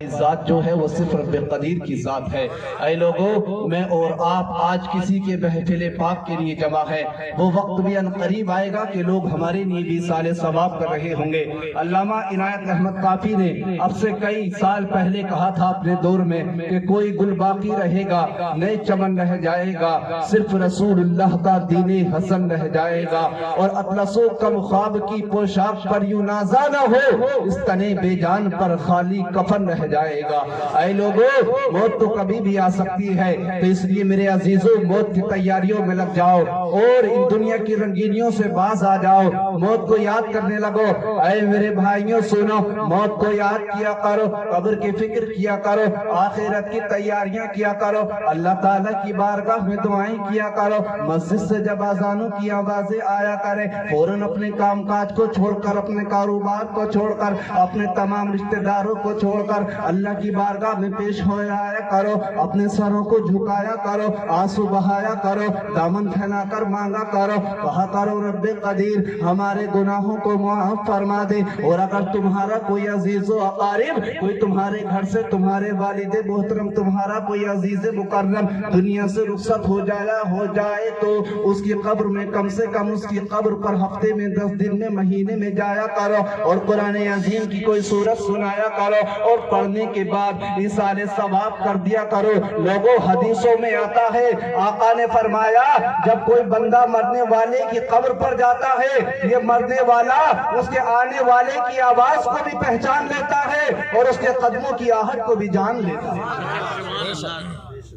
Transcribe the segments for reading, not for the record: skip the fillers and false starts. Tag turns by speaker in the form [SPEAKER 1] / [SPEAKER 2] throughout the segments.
[SPEAKER 1] ذات جو ہے وہ صرف رب قدیر کی ذات ہے۔ اے لوگوں، میں اور آپ آج کسی کے محفل پاک کے لیے جمع ہے، وہ وقت بھی ان قریب آئے گا کہ لوگ ہمارے لیے بھی سال ثواب کر رہے ہوں گے۔ علامہ عنایت احمد کافی نے اب سے کئی سال پہلے کہا تھا اپنے دور میں کہ کوئی گل باقی رہے گا، نئے چمن رہ جائے گا، صرف رسول اللہ کا دین حسن رہ جائے گا، اور اطلس و کم خواب کی پوشاک پر یوں نازا نہ ہو، اس تنے بے جان پر خالی کفن رہ جائے گا۔ اے لوگوں، موت تو کبھی بھی آ سکتی ہے، تو اس لیے میرے عزیزوں موت کی تیاریوں میں لگ جاؤ اور ان دنیا کی رنگینیوں سے باز آ جاؤ، موت کو یاد کرنے لگو۔ اے میرے بھائیوں سنو، موت کو یاد کیا کرو، قبر کی فکر کیا کرو، آخرت کی تیاریاں کیا کرو، اللہ تعالیٰ کی بارگاہ میں دعائیں کیا کرو، مسجد سے جب اذانوں کی آوازیں آیا کرے فوراً اپنے کام کاج کو چھوڑ کر، اپنے کاروبار کو چھوڑ کر، اپنے تمام رشتہ داروں کو چھوڑ کر اللہ کی بارگاہ میں پیش ہو آیا کرو، اپنے سروں کو جھکایا کرو، آنسو بہایا کرو، دامن پھیلا کر مانگا کرو، کہا کرو رب قدیر ہمارے گناہوں کو معاف فرما دے۔ اور اگر تمہارا کوئی عزیز و اقارب، کوئی تمہارے گھر سے تمہارے والد محترم، تمہارا کوئی عزیز مکرم دنیا سے رخصت ہو جائے تو اس کی قبر میں کم سے کم اس کی قبر پر ہفتے میں 10 دن میں مہینے میں جایا کرو، اور قرآن عظیم کی کوئی سورت سنایا کرو، اور پڑھنے کے بعد ایصال ثواب کر دیا کرو۔ لوگوں، حدیثوں میں آتا ہے آقا نے فرمایا جب کوئی بندہ مرنے والے کی قبر پر جاتا ہے، یہ مرنے والا اس کے آنے والے کی آواز کو بھی پہچان لیتا ہے اور اس کے قدموں کی آہٹ کو بھی جان لیتا ہے۔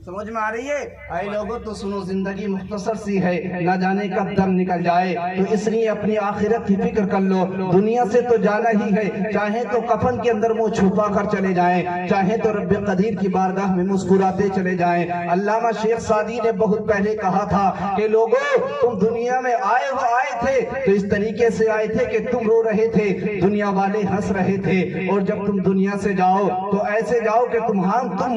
[SPEAKER 1] سمجھ میں آ رہی ہے؟ اے لوگوں تو سنو، زندگی مختصر سی ہے، نہ جانے کب دم نکل جائے، تو اس لیے اپنی آخرت کی فکر کر لو۔ دنیا سے تو جانا ہی ہے، چاہے تو کفن کے اندر منہ چھپا کر چلے جائیں، چاہے تو رب قدیر کی بارگاہ میں مسکراتے چلے جائیں۔ علامہ شیخ سعدی نے بہت پہلے کہا تھا کہ لوگوں تم دنیا میں آئے تھے تو اس طریقے سے آئے تھے کہ تم رو رہے تھے، دنیا والے ہنس رہے تھے، اور جب تم دنیا سے جاؤ تو ایسے جاؤ کہ تم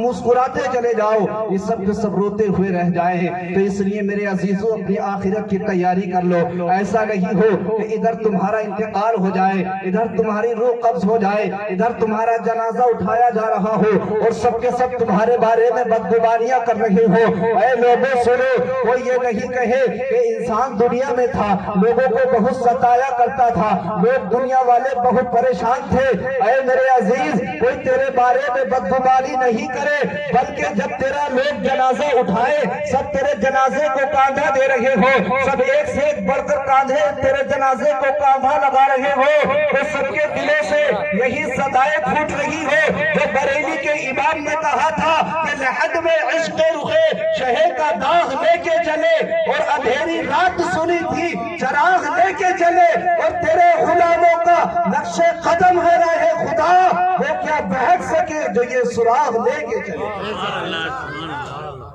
[SPEAKER 1] مسکراتے چلے جاؤ، یہ سب کے سب روتے ہوئے رہ جائیں۔ تو اس لیے میرے عزیزوں اپنی آخرت کی تیاری کر لو، ایسا نہیں ہو کہ ادھر تمہارا انتقال ہو جائے، ادھر تمہاری روح قبض ہو جائے، ادھر تمہارا جنازہ اٹھایا جا رہا ہو اور سب کے سب تمہارے بارے میں بدگمانیاں کر رہے ہو۔ اے لوگوں سنو، کوئی یہ نہیں کہے کہ انسان دنیا میں تھا، لوگوں کو بہت ستایا کرتا تھا، لوگ دنیا والے بہت پریشان تھے۔ اے میرے عزیز، کوئی تیرے بارے میں بدگمانی نہیں کرے، بلکہ جب تیرا لوگ جنازہ اٹھائے، سب تیرے جنازے کو کاندھا دے رہے ہو، سب ایک سے ایک بڑھ کر کاندھے تیرے جنازے کو کاندھا لگا رہے ہو، تو سب کے دلوں سے یہی صدائیں پھوٹ رہی ہو جو بریلی کے امام نے کہا تھا کہ لحد میں عشق رخے شہے کا داغ لے کے چلے، اور اندھیری رات سنی تھی چراغ لے کے چلے، اور تیرے غلاموں کا نقش قدم ہے راہ خدا، وہ کیا بہک سکے جو یہ سراغ لے کے چلے،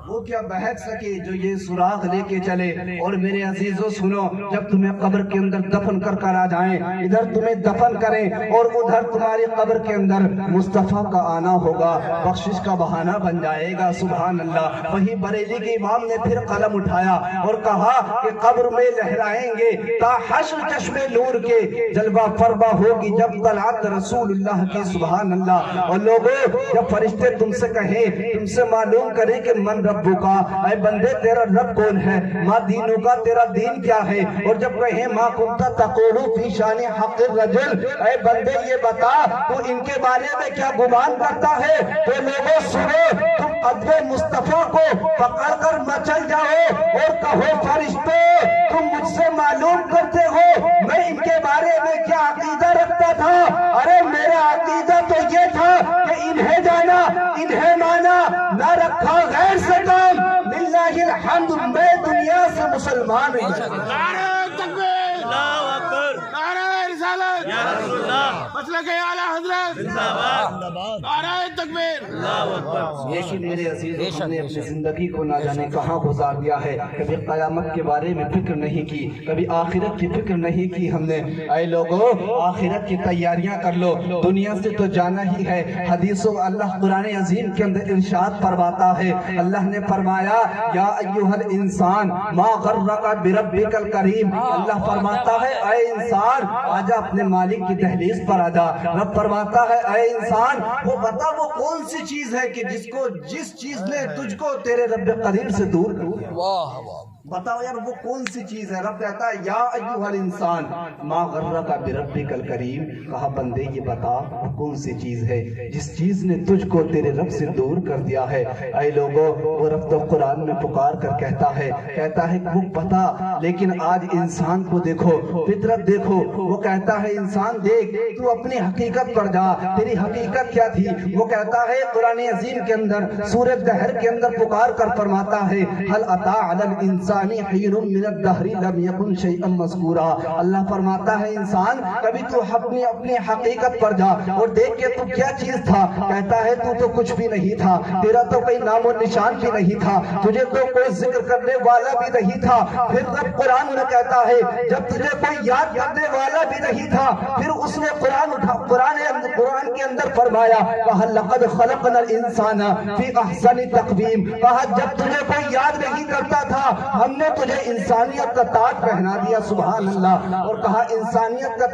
[SPEAKER 1] وہ کیا بہک سکے جو یہ سراغ لے کے چلے۔ اور میرے عزیزوں سنو، جب تمہیں قبر کے اندر دفن کر کر آ جائیں، ادھر تمہیں دفن کریں اور ادھر تمہاری قبر کے اندر مصطفیٰ کا آنا ہوگا، بخشش کا بہانہ بن جائے گا۔ سبحان اللہ۔ وہی بریلی کے امام نے پھر قلم اٹھایا اور کہا کہ قبر میں لہرائیں گے تا حشر چشم نور کے، جلوہ فرما ہوگی جب طلعت رسول اللہ کی۔ سبحان اللہ۔ اور لوگوں، جب فرشتے تم سے کہیں، تم سے معلوم کریں کہ من رب کا، اے بندے تیرا رب کون ہے، ما دینوں کا، تیرا دین کیا ہے، اور جب کہیں ما کنتا تقولو فی شان حق الرجل، اے بندے یہ بتا تو ان کے بارے میں کیا گمان کرتا ہے، تو لوگوں سنو، تم قدر مصطفیٰ کو پکڑ کر مچل جاؤ اور کہو فرشتوں تم مجھ سے معلوم کرتے ہو میں ان کے بارے میں کیا عقیدہ رکھتا تھا۔ ارے میرا عقیدہ تو یہ تھا کہ انہیں جانا، انہیں مانا، نہ رکھا غیر سے کام، للہ الحمد میں دنیا سے مسلمان ہوں۔
[SPEAKER 2] نعرہ تکبیر، اللہ اکبر، نعرہ رسالت، یا رسول اللہ، مسلک اعلیٰ حضرت، زندہ باد، نعرہ تکبیر، اللہ اکبر۔
[SPEAKER 1] لیکن میرے عزیزوں، ہم نے اپنی زندگی کو نہ جانے کہاں گزار دیا ہے، کبھی قیامت کے بارے میں فکر نہیں کی، کبھی آخرت کی فکر نہیں کی ہم نے۔ اے لوگوں، آخرت کی تیاریاں کر لو، دنیا سے تو جانا ہی ہے۔ حدیثوں اللہ قرآن عظیم کے اندر ارشاد فرماتا ہے، اللہ نے فرمایا یا ایھا الانسان ما غرک بربک الکریم، اللہ فرماتا ہے اے انسان آجا اپنے مالک کی دہلیز پر جا۔ رب فرماتا ہے اے انسان وہ بتا وہ کون سی چیز ہے کہ جس چیز نے تجھ کو تیرے رب قدیر سے دور کر دیا۔
[SPEAKER 2] واہ واہ،
[SPEAKER 1] بتاؤ یار وہ کون سی چیز ہے؟ رب کہتا ہے یا ایھا الانسان ما غرک بربک الکریم، کہا بندے یہ بتا وہ کون سی چیز ہے جس چیز نے تجھ کو تیرے رب سے دور کر دیا ہے۔ اے لوگو وہ رب تو قرآن میں پکار کر کہتا ہے کہ وہ بتا، لیکن آج انسان کو دیکھو، فطرت دیکھو، وہ کہتا ہے انسان دیکھ تو اپنی حقیقت پر جا، تیری حقیقت کیا تھی؟ وہ کہتا ہے قرآن عظیم کے اندر سورہ دہر کے اندر پکار کر فرماتا ہے هل اتى على الانسان حين من الدهر لم يكن شيئا مذكورا۔ اللہ فرماتا ہے انسان کبھی تو اپنی حقیقت پر جا اور دیکھ کہ تو کیا چیز تھا۔ کہتا ہے تو کچھ بھی نہیں تھا، تیرا تو کوئی نام و نشان بھی نہیں تھا، تجھے تو کوئی ذکر کرنے والا بھی نہیں تھا۔ پھر رب قرآن میں کہتا ہے جب تجھے کوئی یاد کرنے والا بھی نہیں تھا، پھر اس نے قرآن کے اندر فرمایا کہا لقد خلقنا الانسان فی احسن تقویم، کہا جب تجھے کوئی یاد نہیں کرتا تھا ہم نے تجھے انسانیت کا تاج پہنا دیا، سبحان اللہ۔ اور کہا انسانیت کا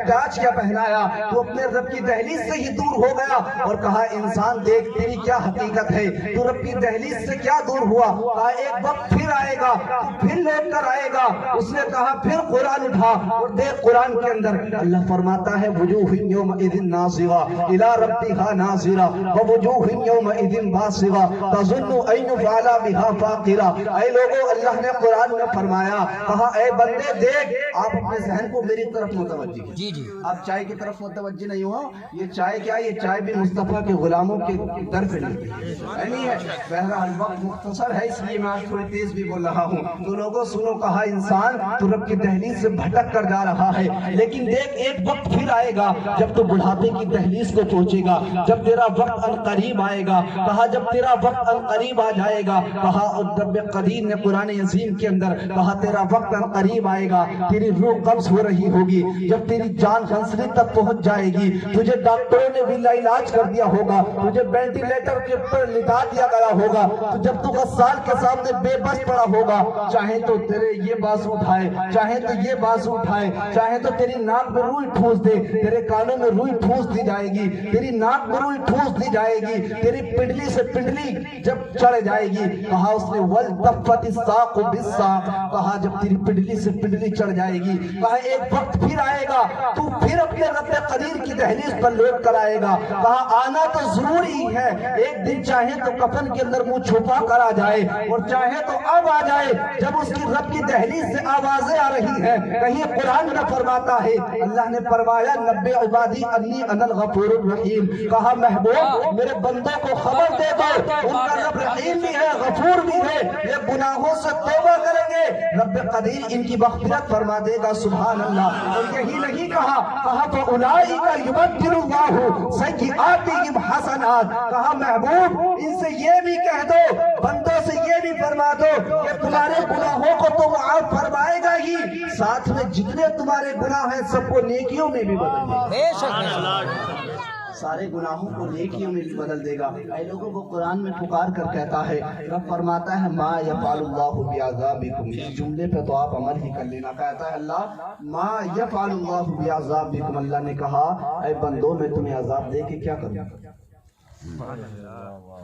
[SPEAKER 1] تاج کیا پہنایا؟ تو اپنے رب کی دہلیز سے ہی دور ہو گیا، اور کہا انسان دیکھ تیری کیا حقیقت ہے، تو رب کی دہلیز سے کیا دور ہوا؟ کہا ایک وقت پھر آئے گا، پھر لوٹ کر آئے گا۔ اس نے کہا پھر قرآن اٹھا اور دیکھ قرآن کے اندر اللہ فرماتا ہے وجوہ یومئذ ناظرہ الی ربها ناظرہ ووجوہ یومئذ باسرہ تظن ان یفعل بها فاقرہ۔ اے لوگو اللہ نے قرآن میں فرمایا کہا اے بندے دیکھ، آپ اپنے ذہن کو میری طرف متوجہ ہیں۔
[SPEAKER 2] جی
[SPEAKER 1] آپ چائے کی طرف متوجہ نہیں ہو، یہ چائے کیا؟ یہ چائے بھی مصطفیٰ کے غلاموں کے در پہ نہیں ہے۔ بہرحال وقت مختصر ہے اس لیے میں آج تھوڑی تیز بھی بول رہا ہوں، تو لوگوں سنو۔ کہا انسان تو رب کی دہلیز سے بھٹک کر جا رہا ہے، لیکن دیکھ ایک وقت پھر آئے گا جب تو بڑھاپے کی دہلیز کو پہنچے گا، جب تیرا وقت عنقریب آئے گا۔ کہا جب تیرا وقت عنقریب آ جائے گا، کہا رب قدیر نے قرآن عظیم کے اندر کہا تیرا وقت قریب آئے گا، تیری روح قبض ہو رہی ہوگی، جب تیری جان ہنسلی تک پہنچ جائے گی، تجھے ڈاکٹروں نے بھی علاج کر دیا ہوگا، تجھے وینٹیلیٹر کے پر لٹا دیا گیا ہوگا، تو جب تو غسال کے سامنے بے بس پڑا ہوگا، چاہے تو تیرے یہ بازو اٹھائے، چاہے تو یہ بازو اٹھائے، چاہے تو تیری ناک میں روئی ٹھوس دے، تیرے کانوں میں روئی ٹھوس دی جائے گی، تیری ناک میں روئی ٹھوس دی جائے گی، تیری پنڈلی سے پنڈلی جب چڑھ جائے گی، کہا اس نے وَالْتَفَّتِ السَّاقُ بِالسَّاقِ، کہا جب تیری پنڈلی سے پنڈلی چڑھ جائے گی، کہا ایک وقت پھر آئے گا تو پھر اپنے رب قدیر کی دہلیز پر لوٹ کر آئے گا۔ کہا آنا تو ضروری ہے، ایک دن چاہے تو کفن کے اندر منہ چھپا کر آ جائے، اور چاہے تو اب آ جائے جب اس کی رب کی دہلیز سے آوازیں آ رہی ہیں۔ کہیں قرآن میں فرماتا ہے اللہ نے فرمایا نبئ عبادی انی انا الغفور الرحیم، کہا محبوب میرے بندوں کو خبر دے دو ان کا رب رحیم بھی ہے غفور بھی ہے، یہ گناہوں سے توبہ کریں گے رب قدیر ان کی مغفرت فرما دے گا، سبحان اللہ۔ اور یہی نہیں کہا فَأُولَٰئِكَ يُبَدِّلُ اللَّهُ سَيِّئَاتِهِمْ حَسَنَاتٍ، کہا محبوب ان سے یہ بھی کہہ دو، بندوں سے یہ بھی فرما دو کہ تمہارے گناہوں کو تو معاف فرمائے گا ہی، ساتھ میں جتنے تمہارے گناہ ہیں سب کو نیکیوں میں بھی بدل دے گا،
[SPEAKER 2] بے شک
[SPEAKER 1] سارے گناہوں کو نیکیوں میں بھی بدل دے گا۔ اے لوگوں کو قرآن میں پکار کر کہتا ہے، رب فرماتا ہے ما یفعل اللہ بعذابکم، اس جملے پہ تو آپ عمل ہی کر لینا۔ کہتا ہے اللہ ما یفعل اللہ بعذابکم، اللہ نے کہا اے بندو میں تمہیں عذاب دے کے کیا کروں؟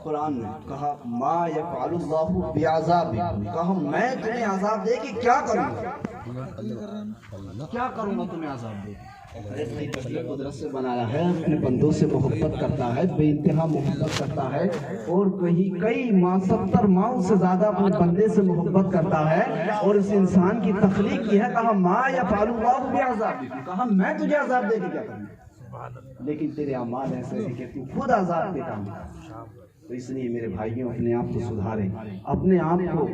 [SPEAKER 1] قرآن نے کہا ما یفعل اللہ بعذابکم، کہا میں تمہیں عذاب دے کے کیا کروں گا؟ کیا کروں گا تمہیں عذاب دے کے؟ قدرت سے بنایا ہے، اپنے بندوں سے محبت کرتا ہے، بے انتہا محبت کرتا ہے، اور کئی 70 ماؤں سے زیادہ اپنے بندے سے محبت کرتا ہے، اور اس انسان کی تخلیق یہ ہے کہا ما یفعل اللہ بعذابکم، کہا میں تجھے عذاب دے کے کیا کروں؟ لیکن تیرے اعمال ایسے ہیں کہ تو خود عذاب کے کام ہے۔ تو اس لیے میرے بھائیوں اپنے آپ کو سدھاریں، اپنے آپ کو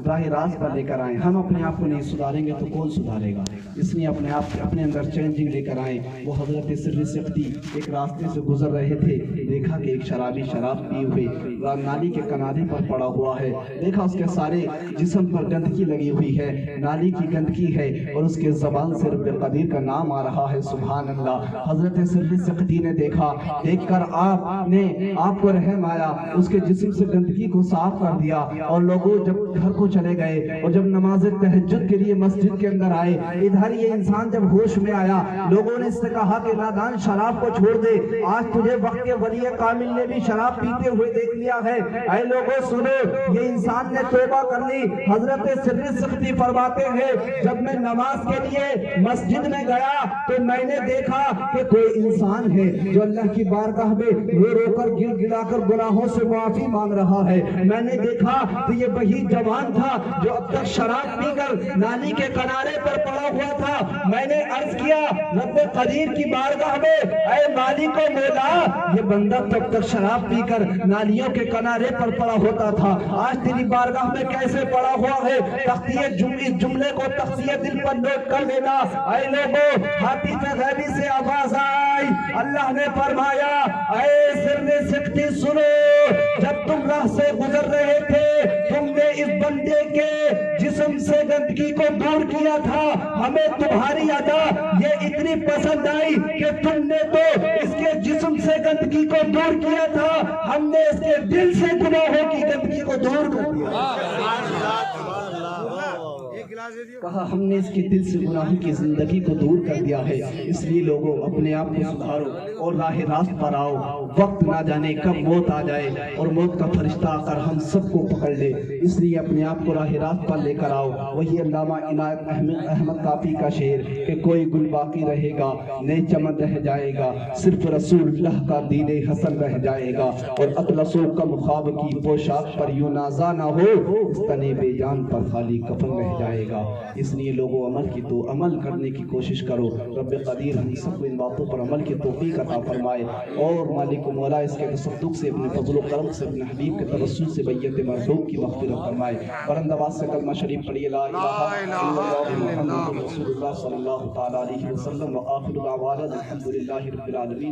[SPEAKER 1] راہ راست پر لے کر آئیں۔ ہم اپنے آپ کو نہیں سدھاریں گے تو کون سدھارے گا؟ اس لیے اپنے آپ اپنے اندر چینجنگ لے کر آئیں۔ وہ حضرت سر سختی ایک راستے سے گزر رہے تھے، دیکھا کہ ایک شرابی شراب پی ہوئی نالی کے کنارے پر پڑا ہوا ہے، دیکھا اس کے سارے جسم پر گندگی لگی ہوئی ہے، نالی کی گندگی ہے اور اس کے زبان سے رب قدیر کا نام آ رہا ہے، سبحان اللہ۔ حضرت سر سقطی نے دیکھا، دیکھ کر آپ کو رحم آیا، اس کے جسم سے گندگی کو صاف کر دیا، اور لوگوں جب گھر کو چلے گئے اور جب نماز تہجد کے لیے مسجد کے اندر آئے، ادھر یہ انسان جب ہوش میں آیا، لوگوں نے اس سے کہا کہ نادان شراب کو چھوڑ دے، آج تجھے وقت کے ولی کامل نے بھی شراب پیتے ہوئے دیکھ لیا ہے۔ اے لوگوں سنو، یہ انسان نے توبہ کر لی۔ حضرت سر سقطی فرماتے ہیں جب میں نماز کے لیے مسجد میں گیا تو میں نے دیکھا کہ کوئی انسان ہے جو اللہ کی بارگاہ میں رو رو کر گر گڑا کر گناہوں سے معافی مانگ رہا ہے۔ میں نے دیکھا کہ یہ وہی جوان تھا جو اب تک شراب پی کر نالی کے کنارے پر پڑا ہوا تھا۔ میں نے عرض کیا رب قدیر کی بارگاہ میں، اے مالک و مولا، یہ بندہ تب تک شراب پی کر نالیوں کے کنارے پر پڑا ہوتا تھا، آج تیری بارگاہ میں کیسے پڑا ہوا ہے؟ اس جملے کو تختیہ دل پر نوٹ کر لینا۔ اے لوگوں، حاتم غیبی سے آواز آئی، اللہ نے فرمایا اے سر سقطی سنو، جب تم راہ سے گزر رہے تھے تم نے اس بندے کے جسم سے گندگی کو دور کیا تھا، ہمیں تمہاری ادا یہ اتنی پسند آئی کہ تم نے تو اس کے جسم سے گندگی کو دور کیا تھا، ہم نے اس کے دل سے گناہوں کی گندگی کو دور کر دیا۔ کہا ہم نے اس کے دل سے گناہوں کی زندگی کو دور کر دیا ہے۔ اس لیے لوگوں اپنے آپ کو سدھارو اور راہ راست پر آؤ، وقت نہ جانے کب موت آ جائے اور موت کا فرشتہ آ کر ہم سب کو پکڑ لے، اس لیے اپنے آپ کو راہ راست پر لے کر آؤ۔ وہی علامہ عنایت احمد کافی کا شعر کہ کوئی گل باقی رہے گا، نئے چمن رہ جائے گا، صرف رسول اللہ کا دین حسن رہ جائے گا، اور اطلسوں کم خواب کی پوشاک پر یوں نازا نہ ہو، اس تنے بے جان پر خالی کفن رہ جائے گا۔ اس لیے لوگوں عمل کرنے کی کوشش کرو، رب قدیر ہم سب کو ان باتوں پر عمل کی توفیق عطا فرمائے، اور مالک و مولا اس کے تصدق سے، اپنے فضل و کرم سے، اپنے حبیب کے توسل سے بیعت مرحوم کی مغفرت فرمائے۔ بلند آواز سے کلمہ شریف پڑھیے، لا الہ الا اللہ محمد رسول اللہ صلی اللہ تعالی علیہ وسلم، وآخر دعوانا الحمد للہ رب العالمین۔